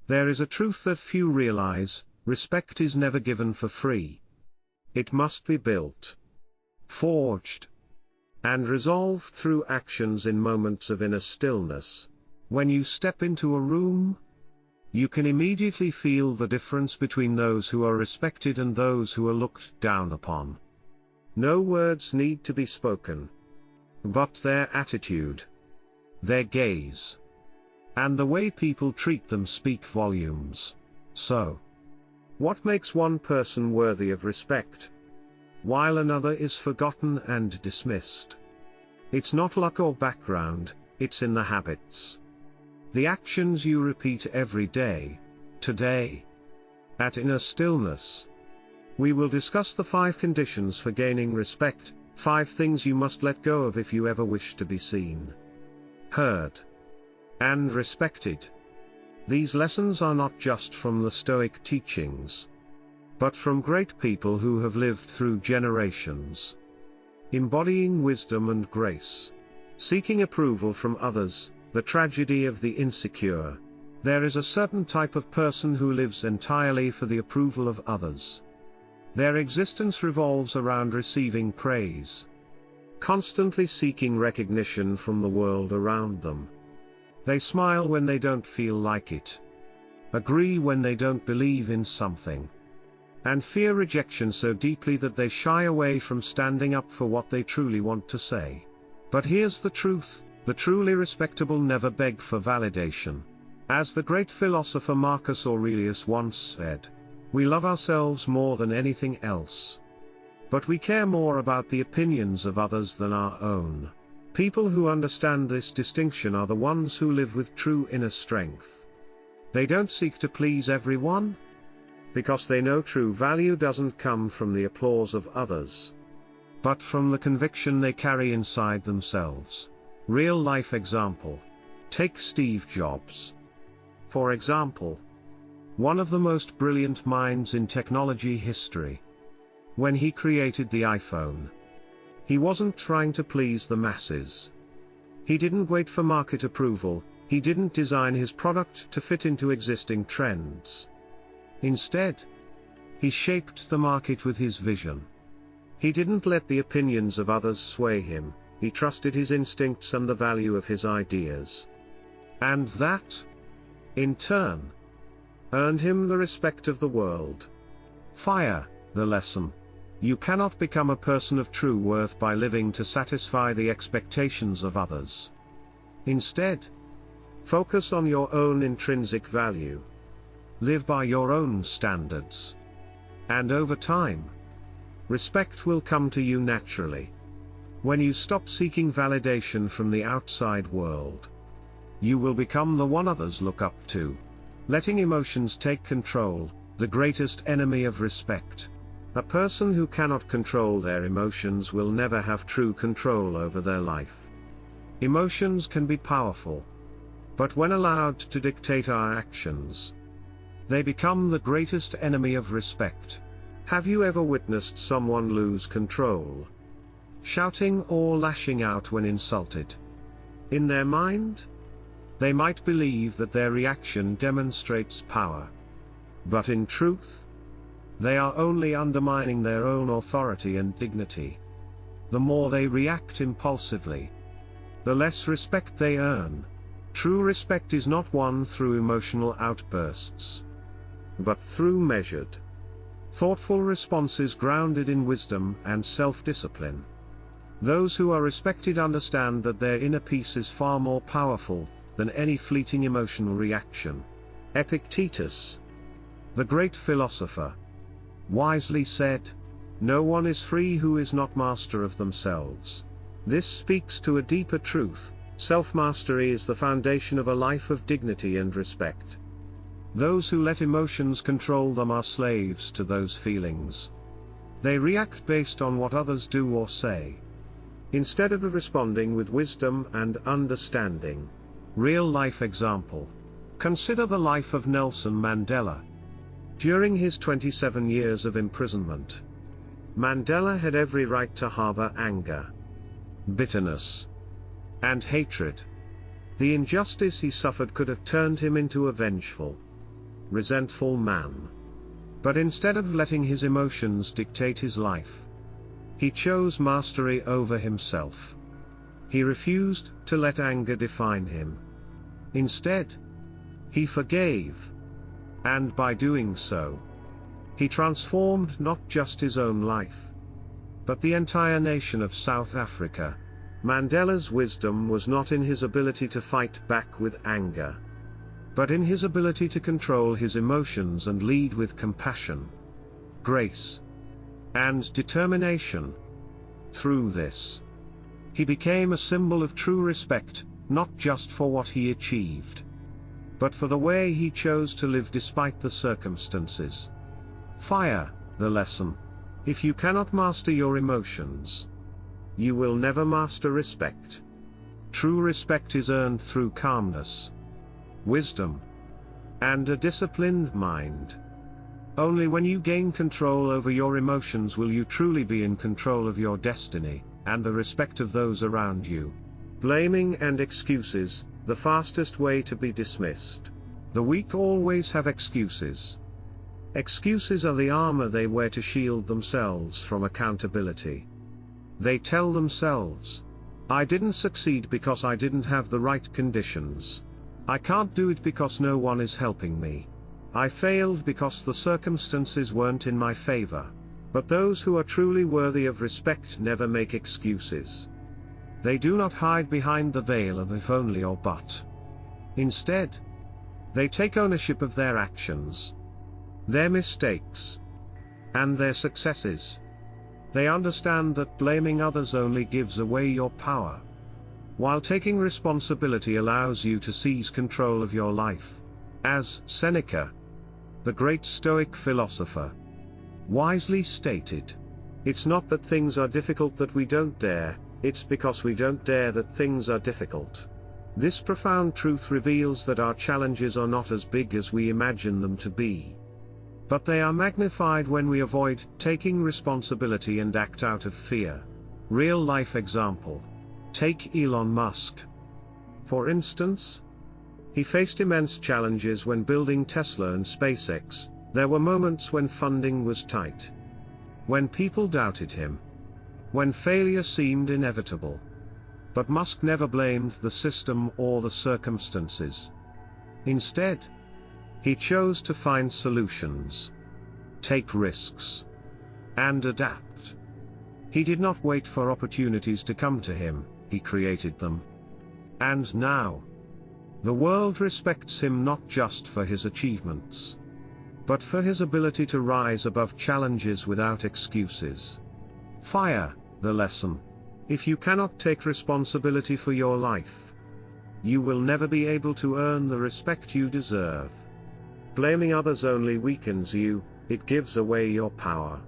There is a truth that few realize: respect is never given for free. It must be built, forged, and resolved through actions in moments of inner stillness. When you step into a room, you can immediately feel the difference between those who are respected and those who are looked down upon. No words need to be spoken, but their attitude, their gaze, and the way people treat them speak volumes. So, what makes one person worthy of respect, while another is forgotten and dismissed? It's not luck or background, it's in the habits. The actions you repeat every day. Today, at Inner Stillness, we will discuss the 5 conditions for gaining respect, 5 things you must let go of if you ever wish to be seen, heard, and respected. These lessons are not just from the Stoic teachings, but from great people who have lived through generations, embodying wisdom and grace. Seeking approval from others, the tragedy of the insecure. There is a certain type of person who lives entirely for the approval of others. Their existence revolves around receiving praise, constantly seeking recognition from the world around them. They smile when they don't feel like it, agree when they don't believe in something, and fear rejection so deeply that they shy away from standing up for what they truly want to say. But here's the truth: the truly respectable never beg for validation. As the great philosopher Marcus Aurelius once said, we love ourselves more than anything else, but we care more about the opinions of others than our own. People who understand this distinction are the ones who live with true inner strength. They don't seek to please everyone, because they know true value doesn't come from the applause of others, but from the conviction they carry inside themselves. Real life example. Take Steve Jobs, for example. One of the most brilliant minds in technology history. When he created the iPhone, he wasn't trying to please the masses. He didn't wait for market approval, he didn't design his product to fit into existing trends. Instead, he shaped the market with his vision. He didn't let the opinions of others sway him, he trusted his instincts and the value of his ideas. And that, in turn, earned him the respect of the world. Fire, the lesson. You cannot become a person of true worth by living to satisfy the expectations of others. Instead, focus on your own intrinsic value. Live by your own standards. And over time, respect will come to you naturally. When you stop seeking validation from the outside world, you will become the one others look up to. Letting emotions take control, the greatest enemy of respect. A person who cannot control their emotions will never have true control over their life. Emotions can be powerful, but when allowed to dictate our actions, they become the greatest enemy of respect. Have you ever witnessed someone lose control, shouting or lashing out when insulted? In their mind, they might believe that their reaction demonstrates power. But in truth, they are only undermining their own authority and dignity. The more they react impulsively, the less respect they earn. True respect is not won through emotional outbursts, but through measured, thoughtful responses grounded in wisdom and self-discipline. Those who are respected understand that their inner peace is far more powerful than any fleeting emotional reaction. Epictetus, the great philosopher, wisely said, "No one is free who is not master of themselves." This speaks to a deeper truth: self-mastery is the foundation of a life of dignity and respect. Those who let emotions control them are slaves to those feelings. They react based on what others do or say, instead of responding with wisdom and understanding. Real-life example. Consider the life of Nelson Mandela. During his 27 years of imprisonment, Mandela had every right to harbor anger, bitterness, and hatred. The injustice he suffered could have turned him into a vengeful, resentful man. But instead of letting his emotions dictate his life, he chose mastery over himself. He refused to let anger define him. Instead, he forgave. And by doing so, he transformed not just his own life, but the entire nation of South Africa. Mandela's wisdom was not in his ability to fight back with anger, but in his ability to control his emotions and lead with compassion, grace, and determination. Through this, he became a symbol of true respect, not just for what he achieved, but for the way he chose to live despite the circumstances. Fire, the lesson. If you cannot master your emotions, you will never master respect. True respect is earned through calmness, wisdom, and a disciplined mind. Only when you gain control over your emotions will you truly be in control of your destiny, and the respect of those around you. Blaming and excuses, the fastest way to be dismissed. The weak always have excuses. Excuses are the armor they wear to shield themselves from accountability. They tell themselves, I didn't succeed because I didn't have the right conditions. I can't do it because no one is helping me. I failed because the circumstances weren't in my favor. But those who are truly worthy of respect never make excuses. They do not hide behind the veil of if only or but. Instead, they take ownership of their actions, their mistakes, and their successes. They understand that blaming others only gives away your power, while taking responsibility allows you to seize control of your life. As Seneca, the great Stoic philosopher, wisely stated, it's not that things are difficult that we don't dare, it's because we don't dare that things are difficult. This profound truth reveals that our challenges are not as big as we imagine them to be, but they are magnified when we avoid taking responsibility and act out of fear. Real life example. Take Elon Musk. For instance, he faced immense challenges when building Tesla and SpaceX. There were moments when funding was tight, when people doubted him, when failure seemed inevitable. But Musk never blamed the system or the circumstances. Instead, he chose to find solutions, take risks, and adapt. He did not wait for opportunities to come to him, he created them. And now, the world respects him not just for his achievements, but for his ability to rise above challenges without excuses. Fire, the lesson. If you cannot take responsibility for your life, you will never be able to earn the respect you deserve. Blaming others only weakens you, it gives away your power.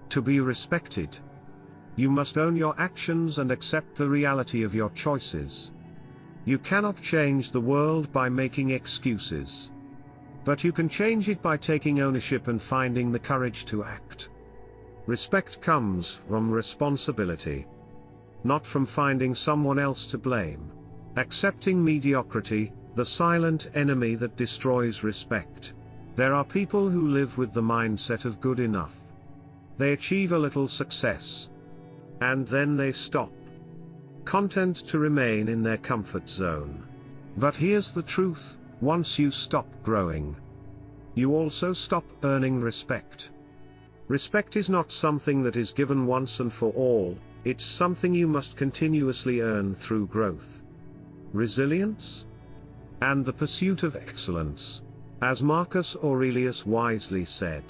To be respected, you must own your actions and accept the reality of your choices. You cannot change the world by making excuses, but you can change it by taking ownership and finding the courage to act. Respect comes from responsibility, not from finding someone else to blame. Accepting mediocrity, the silent enemy that destroys respect. There are people who live with the mindset of good enough. They achieve a little success, and then they stop, content to remain in their comfort zone. But here's the truth, once you stop growing, you also stop earning respect. Respect is not something that is given once and for all, it's something you must continuously earn through growth, resilience, and the pursuit of excellence. As Marcus Aurelius wisely said,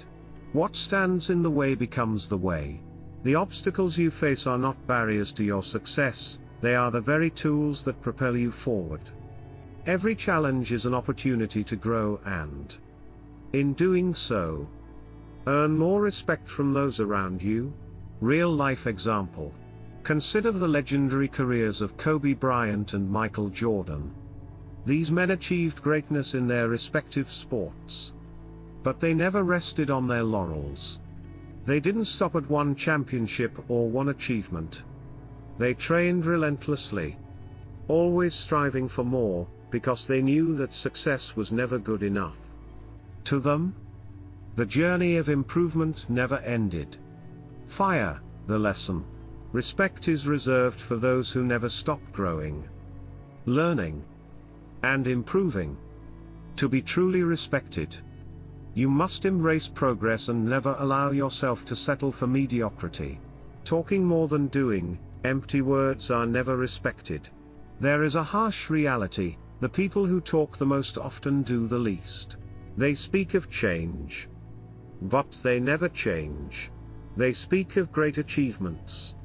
what stands in the way becomes the way. The obstacles you face are not barriers to your success, they are the very tools that propel you forward. Every challenge is an opportunity to grow and, in doing so, earn more respect from those around you. Real life example. Consider the legendary careers of Kobe Bryant and Michael Jordan. These men achieved greatness in their respective sports, but they never rested on their laurels. They didn't stop at one championship or one achievement. They trained relentlessly, always striving for more, because they knew that success was never good enough. To them, the journey of improvement never ended. Fire, the lesson. Respect is reserved for those who never stop growing, learning, and improving. To be truly respected, you must embrace progress and never allow yourself to settle for mediocrity. Talking more than doing, empty words are never respected. There is a harsh reality: the people who talk the most often do the least. They speak of change, but they never change. They speak of great achievements,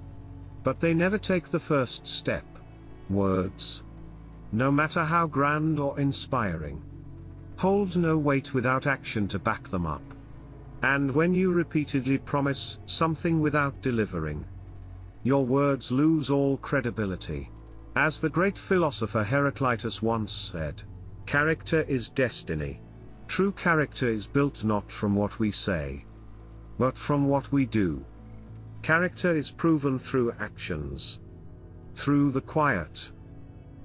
but they never take the first step. Words, no matter how grand or inspiring, hold no weight without action to back them up. And when you repeatedly promise something without delivering, your words lose all credibility. As the great philosopher Heraclitus once said, "Character is destiny. True character is built not from what we say, but from what we do." Character is proven through actions, through the quiet,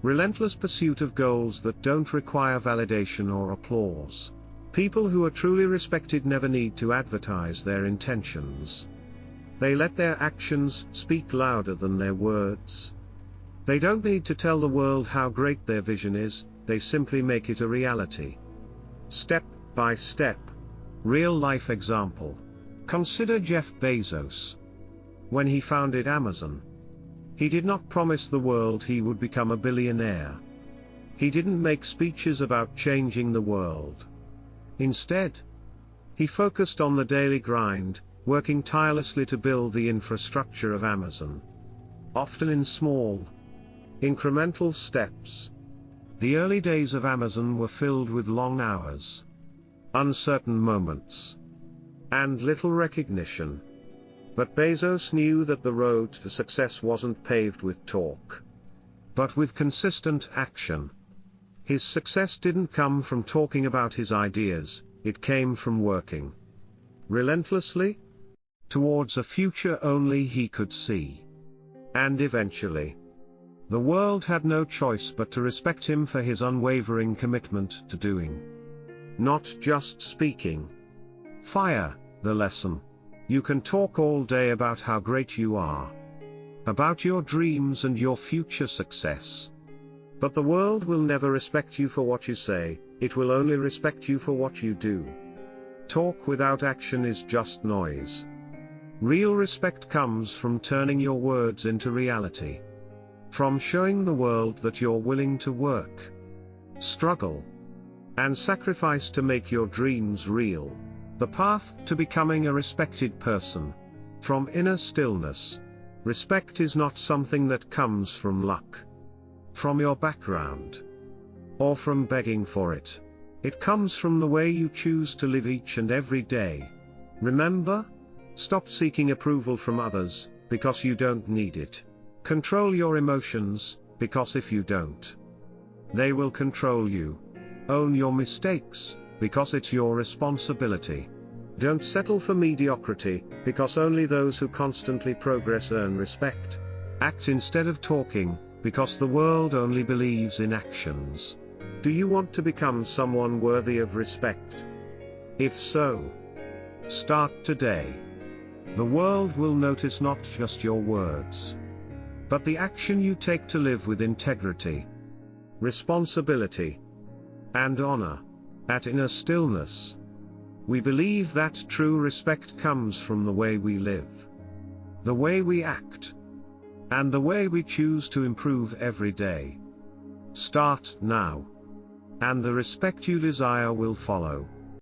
relentless pursuit of goals that don't require validation or applause. People who are truly respected never need to advertise their intentions. They let their actions speak louder than their words. They don't need to tell the world how great their vision is, they simply make it a reality. Step by step. Real-life example. Consider Jeff Bezos. When he founded Amazon, he did not promise the world he would become a billionaire. He didn't make speeches about changing the world. Instead, he focused on the daily grind, working tirelessly to build the infrastructure of Amazon. Often in small, incremental steps. The early days of Amazon were filled with long hours, uncertain moments, and little recognition. But Bezos knew that the road to success wasn't paved with talk, but with consistent action. His success didn't come from talking about his ideas, it came from working relentlessly towards a future only he could see. And eventually, the world had no choice but to respect him for his unwavering commitment to doing, not just speaking. Fire, the lesson. You can talk all day about how great you are, about your dreams and your future success. But the world will never respect you for what you say, it will only respect you for what you do. Talk without action is just noise. Real respect comes from turning your words into reality. From showing the world that you're willing to work, struggle, and sacrifice to make your dreams real. The path to becoming a respected person. From Inner Stillness. Respect is not something that comes from luck, from your background, or from begging for it. It comes from the way you choose to live each and every day. Remember, stop seeking approval from others, because you don't need it. Control your emotions, because if you don't, they will control you. Own your mistakes, because it's your responsibility. Don't settle for mediocrity, because only those who constantly progress earn respect. Act instead of talking, because the world only believes in actions. Do you want to become someone worthy of respect? If so, start today. The world will notice not just your words, but the action you take to live with integrity, responsibility, and honor. At Inner Stillness, we believe that true respect comes from the way we live, the way we act, and the way we choose to improve every day. Start now, and the respect you desire will follow.